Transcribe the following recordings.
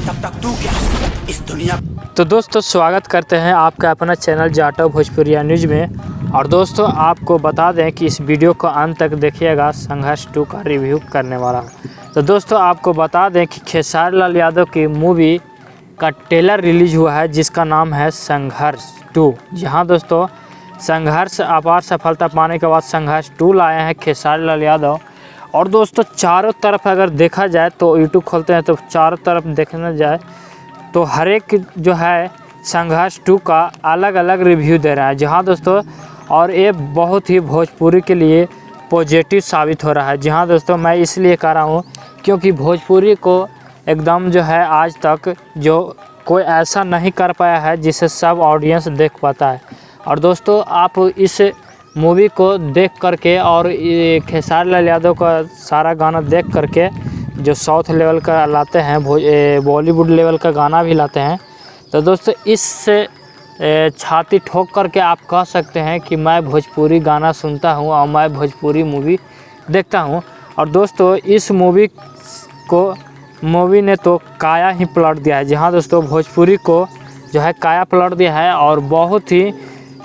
तब तक तू क्या इस दुनिया। तो दोस्तों स्वागत करते हैं आपका अपना चैनल जाटव भोजपुरिया न्यूज़ में। और दोस्तों आपको बता दें कि इस वीडियो को अंत तक देखिएगा, संघर्ष 2 का रिव्यू करने वाला। तो दोस्तों आपको बता दें कि खेसारी लाल यादव की मूवी का ट्रेलर रिलीज़ हुआ है जिसका नाम है संघर्ष 2। जहां दोस्तों संघर्ष अपार सफलता पाने के बाद संघर्ष 2 लाए हैं खेसारी लाल यादव। और दोस्तों चारों तरफ अगर देखा जाए तो यूट्यूब खोलते हैं तो चारों तरफ देखना जाए तो हर एक जो है संघर्ष 2 का अलग अलग रिव्यू दे रहा है। जहां दोस्तों और ये बहुत ही भोजपुरी के लिए पॉजिटिव साबित हो रहा है। जहां दोस्तों मैं इसलिए कह रहा हूं क्योंकि भोजपुरी को एकदम जो है आज तक जो कोई ऐसा नहीं कर पाया है जिसे सब ऑडियंस देख पाता है। और दोस्तों आप इस मूवी को देख करके और खेसारी लाल यादव का सारा गाना देख करके जो साउथ लेवल का लाते हैं, बॉलीवुड लेवल का गाना भी लाते हैं, तो दोस्तों इससे छाती ठोक करके आप कह सकते हैं कि मैं भोजपुरी गाना सुनता हूं और मैं भोजपुरी मूवी देखता हूं। और दोस्तों इस मूवी ने तो काया ही पलट दिया है। जहां दोस्तों भोजपुरी को जो है काया पलट दिया है और बहुत ही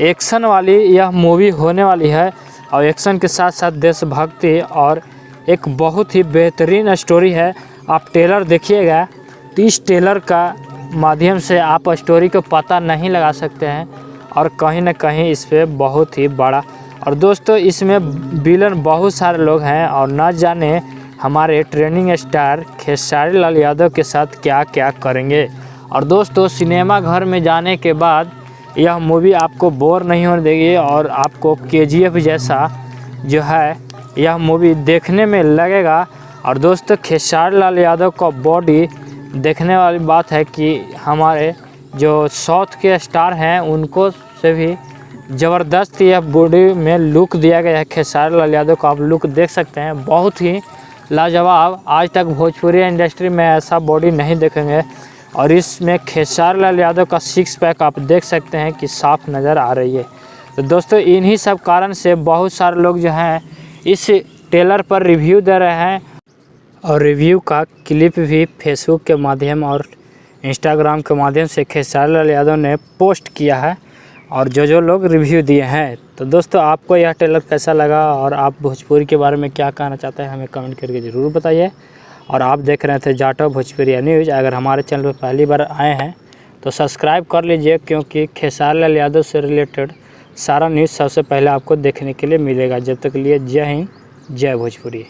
एक्शन वाली यह मूवी होने वाली है। और एक्शन के साथ साथ देशभक्ति और एक बहुत ही बेहतरीन स्टोरी है। आप ट्रेलर देखिएगा तो इस ट्रेलर का माध्यम से आप स्टोरी को पता नहीं लगा सकते हैं और कहीं ना कहीं इस पर बहुत ही बड़ा। और दोस्तों इसमें विलन बहुत सारे लोग हैं और न जाने हमारे ट्रेंडिंग स्टार खेसारी लाल यादव के साथ क्या क्या करेंगे। और दोस्तों सिनेमा घर में जाने के बाद यह मूवी आपको बोर नहीं होने देगी और आपको KGF जैसा जो है यह मूवी देखने में लगेगा। और दोस्तों खेसारी लाल यादव का बॉडी देखने वाली बात है कि हमारे जो साउथ के स्टार हैं उनको से भी ज़बरदस्त यह बॉडी में लुक दिया गया है। खेसारी लाल यादव का आप लुक देख सकते हैं, बहुत ही लाजवाब। आज तक भोजपुरी इंडस्ट्री में ऐसा बॉडी नहीं देखेंगे। और इसमें खेसारी लाल यादव का 6 पैक आप देख सकते हैं कि साफ नज़र आ रही है। तो दोस्तों इन्हीं सब कारण से बहुत सारे लोग जो हैं इस ट्रेलर पर रिव्यू दे रहे हैं और रिव्यू का क्लिप भी फेसबुक के माध्यम और इंस्टाग्राम के माध्यम से खेसारी लाल यादव ने पोस्ट किया है और जो लोग रिव्यू दिए हैं। तो दोस्तों आपको यह ट्रेलर कैसा लगा और आप भोजपुरी के बारे में क्या कहना चाहते हैं हमें कमेंट करके ज़रूर बताइए। और आप देख रहे थे जाटव भोजपुरिया न्यूज़। अगर हमारे चैनल पर पहली बार आए हैं तो सब्सक्राइब कर लीजिए क्योंकि खेसारी लाल यादव से रिलेटेड सारा न्यूज़ सबसे पहले आपको देखने के लिए मिलेगा। जब तक के लिए जय हिंद, जय भोजपुरी।